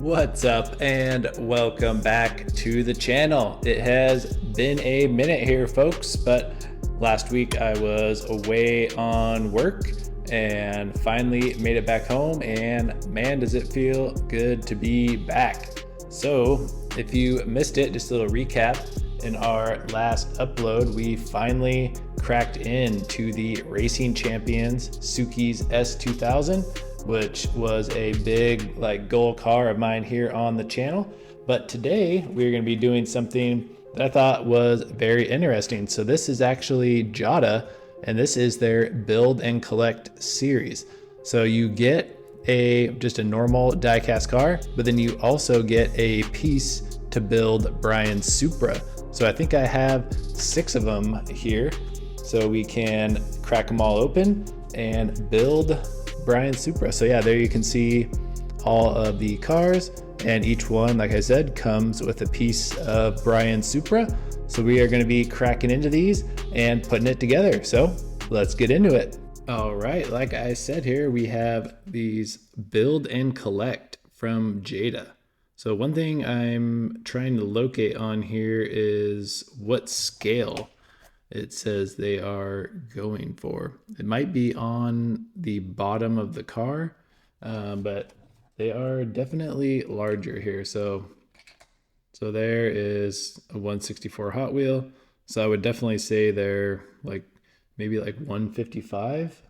What's up and welcome back to the channel. It has been a minute here, folks, but last week I was away on work and finally made it back home, and man, does it feel good to be back. So if you missed it, just a little recap. In our last upload, we finally cracked into the Racing Champions Suzuki's S2000, which was a big goal car of mine here on the channel. But today we're going to be doing something that I thought was very interesting. So this is actually Jada, and this is their build and collect series. So you get just a normal diecast car, but then you also get a piece to build Brian's Supra. So I think I have 6 of them here, so we can crack them all open and build Brian's Supra. So yeah, there you can see all of the cars, and each one, like I said, comes with a piece of Brian's Supra. So we are going to be cracking into these and putting it together. So let's get into it. All right, like I said here, we have these build and collect from Jada. So one thing I'm trying to locate on here is what scale it says they are going for. It might be on the bottom of the car, but they are definitely larger here. So there is a 164 Hot Wheel. So I would definitely say they're maybe 155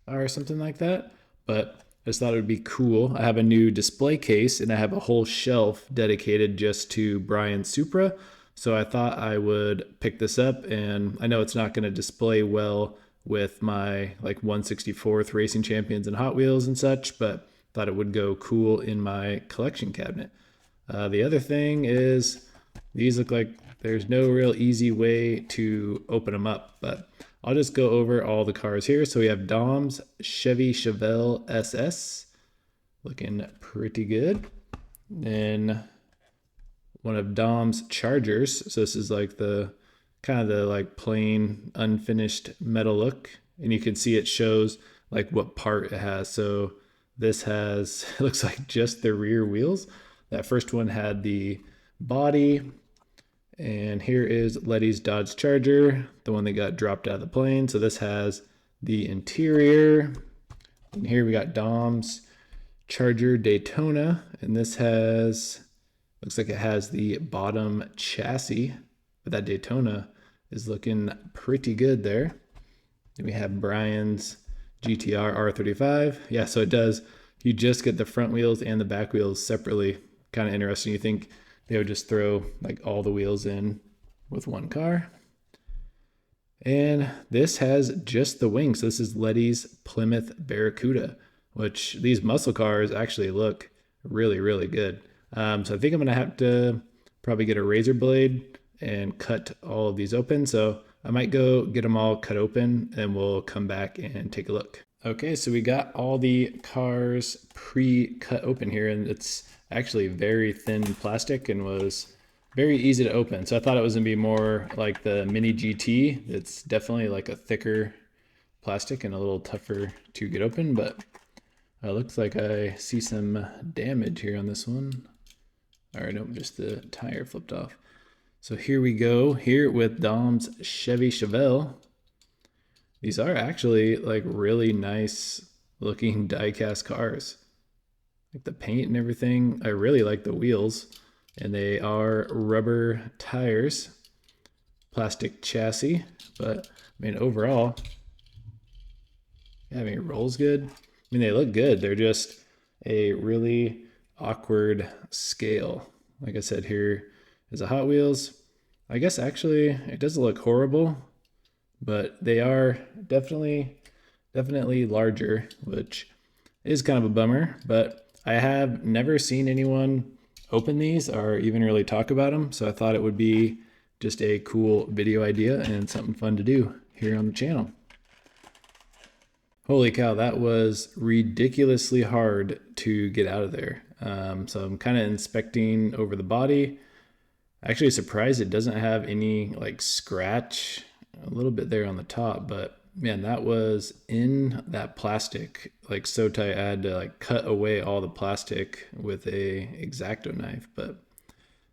or something like that. But I just thought it would be cool. I have a new display case and I have a whole shelf dedicated just to Brian's Supra. So I thought I would pick this up, and I know it's not going to display well with my 164th Racing Champions and Hot Wheels and such, but thought it would go cool in my collection cabinet. The other thing is these look like there's no real easy way to open them up, but I'll just go over all the cars here. So we have Dom's Chevy Chevelle SS, looking pretty good. Then one of Dom's Chargers. So this is the kind of the plain unfinished metal look, and you can see it shows what part it has. So this has, it looks like just the rear wheels. That first one had the body, and here is Letty's Dodge Charger, the one that got dropped out of the plane. So this has the interior, and here we got Dom's Charger Daytona, and this has, looks like it has the bottom chassis, but that Daytona is looking pretty good there. Then we have Brian's GTR R35. Yeah, so it does, you just get the front wheels and the back wheels separately. Kind of interesting. You think they would just throw all the wheels in with one car. And this has just the wings. So this is Letty's Plymouth Barracuda, which these muscle cars actually look really, really good. So I think I'm going to have to probably get a razor blade and cut all of these open. So I might go get them all cut open and we'll come back and take a look. Okay, so we got all the cars pre-cut open here, and it's actually very thin plastic and was very easy to open. So I thought it was going to be more like the Mini GT. It's definitely a thicker plastic and a little tougher to get open, but it looks like I see some damage here on this one. All right, nope, just the tire flipped off. So here we go, here with Dom's Chevy Chevelle. These are actually really nice looking die-cast cars. The paint and everything. I really like the wheels, and they are rubber tires, plastic chassis, but I mean overall, yeah, I mean it rolls good. I mean they look good. They're just a really awkward scale. Like I said, here is a Hot Wheels. I guess actually it doesn't look horrible, but they are definitely larger, which is kind of a bummer. But I have never seen anyone open these or even really talk about them, so I thought it would be just a cool video idea and something fun to do here on the channel. Holy cow, that was ridiculously hard to get out of there. So I'm kind of inspecting over the body. Actually surprised it doesn't have any scratch, a little bit there on the top, but man, that was in that plastic, like so tight. I had to like cut away all the plastic with a X-Acto knife. But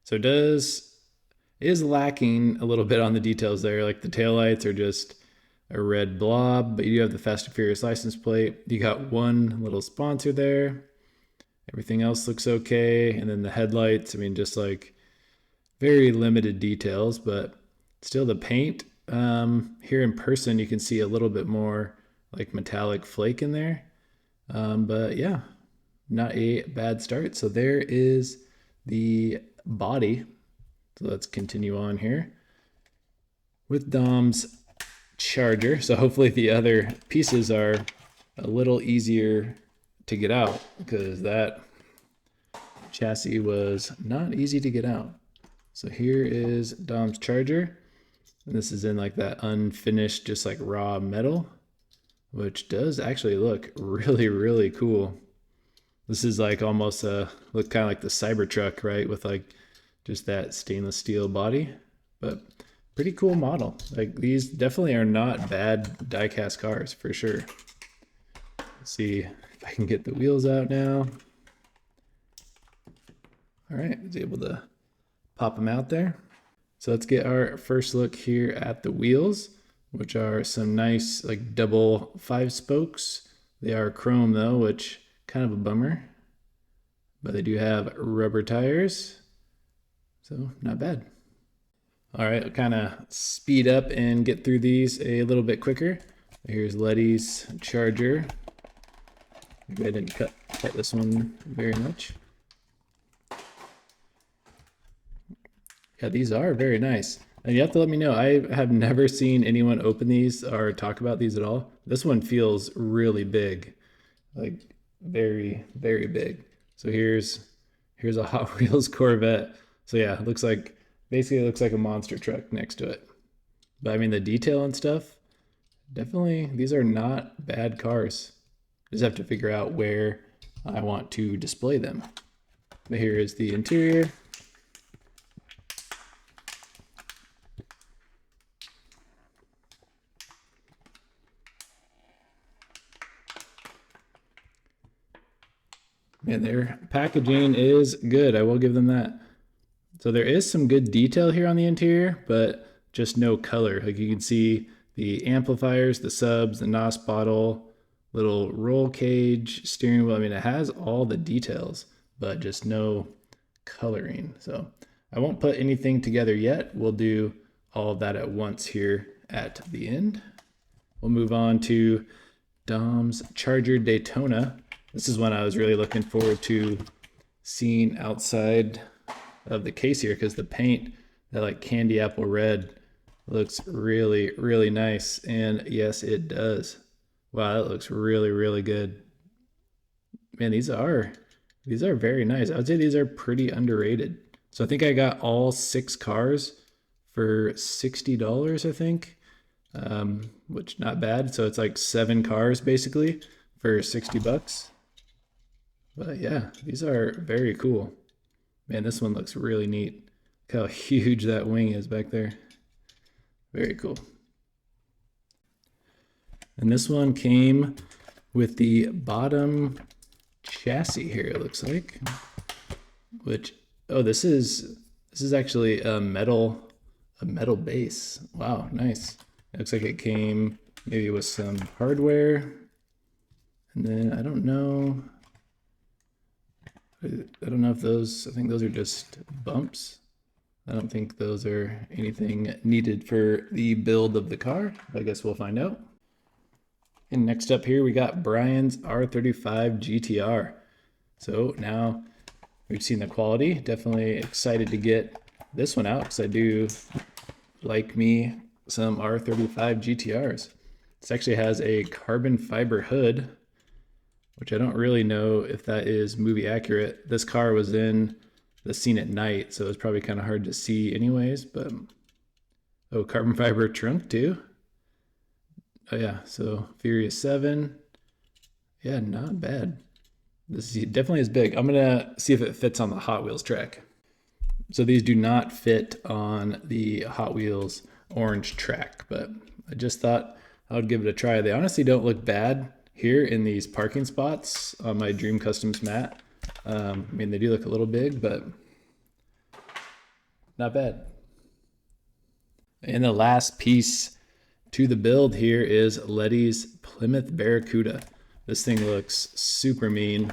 so it is lacking a little bit on the details there. Like the taillights are just a red blob, but you do have the Fast and Furious license plate. You got one little sponsor there. Everything else looks okay. And then the headlights, I mean, just like very limited details, but still the paint. Here in person, you can see a little bit more like metallic flake in there. But yeah, not a bad start. So there is the body. So let's continue on here with Dom's Charger. So hopefully the other pieces are a little easier to get out, because that chassis was not easy to get out. So here is Dom's Charger. And this is in like that unfinished, just like raw metal, which does actually look really, really cool. This is like almost look kind of like the Cybertruck, right? With like just that stainless steel body, but pretty cool model. Like these definitely are not bad diecast cars for sure. Let's see if I can get the wheels out now. All right, I was able to pop them out there. So let's get our first look here at the wheels, which are some nice like double 5 spokes. They are chrome though, which kind of a bummer, but they do have rubber tires, so not bad. All right, I'll kind of speed up and get through these a little bit quicker. Here's Letty's Charger. Maybe I didn't cut this one very much. Yeah, these are very nice. And you have to let me know, I have never seen anyone open these or talk about these at all. This one feels really big, like very, very big. So here's a Hot Wheels Corvette. So yeah, it looks like, basically it looks like a monster truck next to it. But I mean, the detail and stuff, definitely, these are not bad cars. Just have to figure out where I want to display them. But here is the interior. Man, their packaging is good. I will give them that. So there is some good detail here on the interior, but just no color. Like you can see the amplifiers, the subs, the NOS bottle, little roll cage, steering wheel. I mean, it has all the details, but just no coloring. So I won't put anything together yet. We'll do all of that at once here at the end. We'll move on to Dom's Charger Daytona. This is one I was really looking forward to seeing outside of the case here, because the paint, that like candy apple red, looks really, really nice. And yes, it does. Wow, that looks really, really good. Man, these are very nice. I would say these are pretty underrated. So I think I got all 6 cars for $60, I think, which not bad. So it's like 7 cars basically for $60. But yeah, these are very cool. Man, this one looks really neat. Look how huge that wing is back there. Very cool. And this one came with the bottom chassis here, it looks like. Which, oh, this is actually a metal base. Wow, nice. It looks like it came maybe with some hardware. And then I don't know if those, I think those are just bumps. I don't think those are anything needed for the build of the car. I guess we'll find out. And next up here, we got Brian's R35 GTR. So now we've seen the quality. Definitely excited to get this one out, because I do like me some R35 GTRs. This actually has a carbon fiber hood, which I don't really know if that is movie accurate. This car was in the scene at night, so it's probably kind of hard to see anyways, but oh, carbon fiber trunk too. Oh yeah, so Furious 7. Yeah, not bad. This definitely is big. I'm gonna see if it fits on the Hot Wheels track. So these do not fit on the Hot Wheels orange track, but I just thought I would give it a try. They honestly don't look bad here in these parking spots on my Dream Customs mat. I mean, they do look a little big, but not bad. And the last piece to the build here is Letty's Plymouth Barracuda. This thing looks super mean.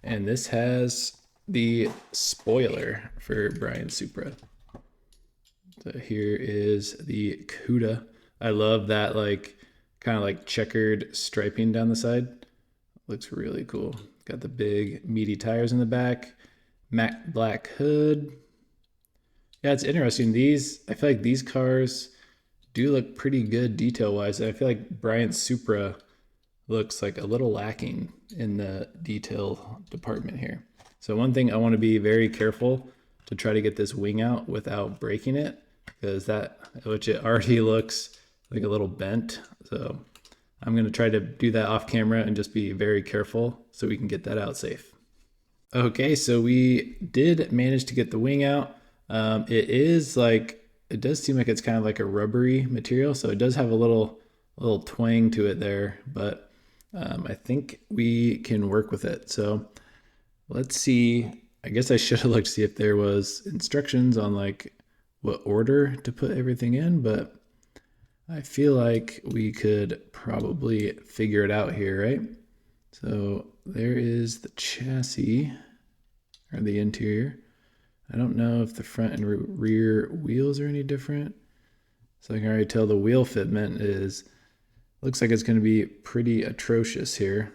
And this has the spoiler for Brian's Supra. So here is the Cuda. I love that like kind of like checkered striping down the side. Looks really cool. Got the big meaty tires in the back, matte black hood. Yeah, it's interesting. I feel like these cars do look pretty good detail wise. I feel like Brian's Supra looks like a little lacking in the detail department here. So one thing I want to be very careful to try to get this wing out without breaking it, because which it already looks like a little bent. So I'm going to try to do that off camera and just be very careful so we can get that out safe. Okay, so we did manage to get the wing out. It does seem like it's kind of like a rubbery material, so it does have a little twang to it there, but I think we can work with it. So let's see. I guess I should have looked to see if there was instructions on like what order to put everything in, but I feel like we could probably figure it out here, right? So there is the chassis or the interior. I don't know if the front and rear wheels are any different. So I can already tell the wheel fitment looks like it's going to be pretty atrocious here.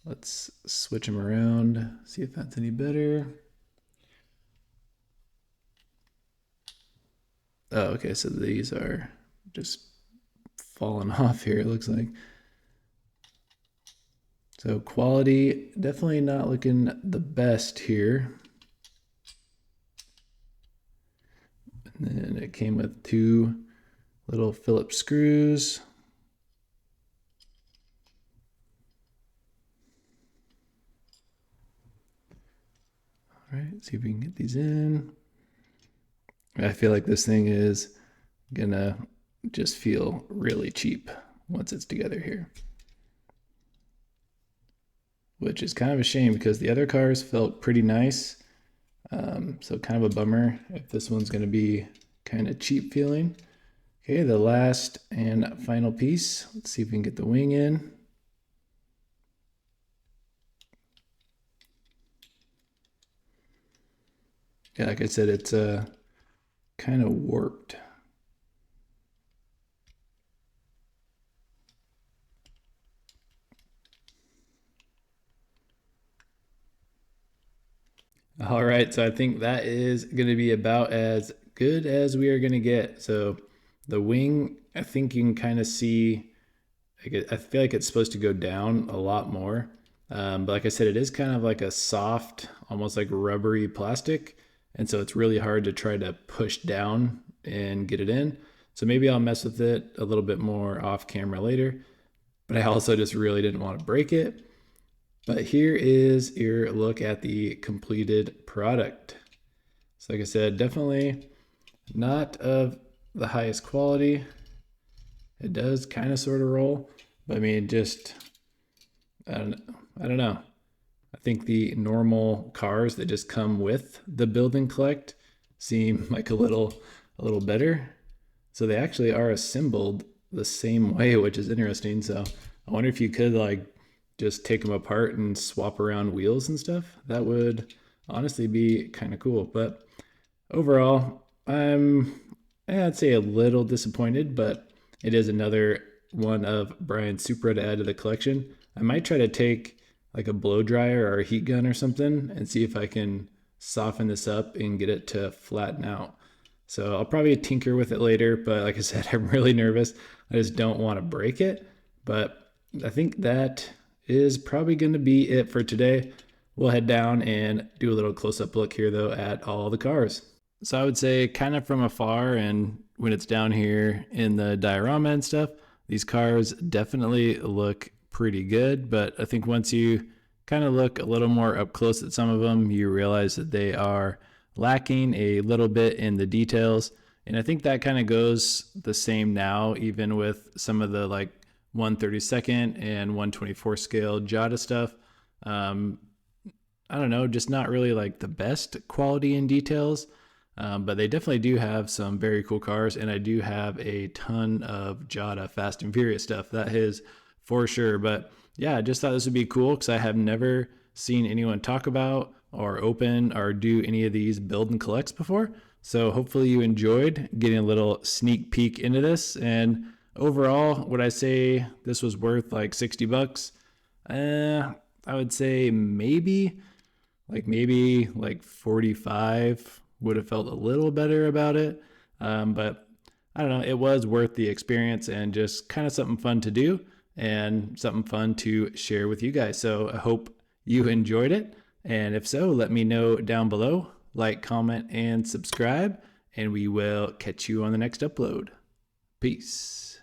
Let's switch them around, see if that's any better. Oh, okay, so these are just falling off here, it looks like. So quality, definitely not looking the best here. And then it came with 2 little Phillips screws. All right, see if we can get these in. I feel like this thing is gonna just feel really cheap once it's together here. Which is kind of a shame because the other cars felt pretty nice. So kind of a bummer if this one's gonna be kind of cheap feeling. Okay, the last and final piece. Let's see if we can get the wing in. Yeah, like I said, it's kind of warped. All right, so I think that is going to be about as good as we are going to get. So the wing, I think you can kind of see, I feel like it's supposed to go down a lot more. But like I said, it is kind of like a soft, almost like rubbery plastic. And so it's really hard to try to push down and get it in. So maybe I'll mess with it a little bit more off camera later. But I also just really didn't want to break it. But here is your look at the completed product. So like I said, definitely not of the highest quality. It does kind of sort of roll, but I mean, just, I don't know. I think the normal cars that just come with the build and collect seem like a little better. So they actually are assembled the same way, which is interesting. So I wonder if you could like just take them apart and swap around wheels and stuff. That would honestly be kind of cool. But overall, I'd say a little disappointed, but it is another one of Brian's Supra to add to the collection. I might try to take like a blow dryer or a heat gun or something and see if I can soften this up and get it to flatten out. So I'll probably tinker with it later, but like I said, I'm really nervous. I just don't want to break it. But I think that is probably going to be it for today. We'll head down and do a little close-up look here though at all the cars. So I would say kind of from afar, and when it's down here in the diorama and stuff, these cars definitely look pretty good. But I think once you kind of look a little more up close at some of them, you realize that they are lacking a little bit in the details. And I think that kind of goes the same now, even with some of the like 1/32 and 1/24 scale Jada stuff. I don't know, just not really like the best quality and details. But they definitely do have some very cool cars, and I do have a ton of Jada Fast and Furious stuff. That is for sure. But yeah, I just thought this would be cool because I have never seen anyone talk about or open or do any of these build and collects before. So hopefully you enjoyed getting a little sneak peek into this. And overall, would I say this was worth like $60? I would say maybe like 45 would have felt a little better about it. But I don't know, it was worth the experience and just kind of something fun to do and something fun to share with you guys. So I hope you enjoyed it. And if so, let me know down below. Like, comment, and subscribe. And we will catch you on the next upload. Peace.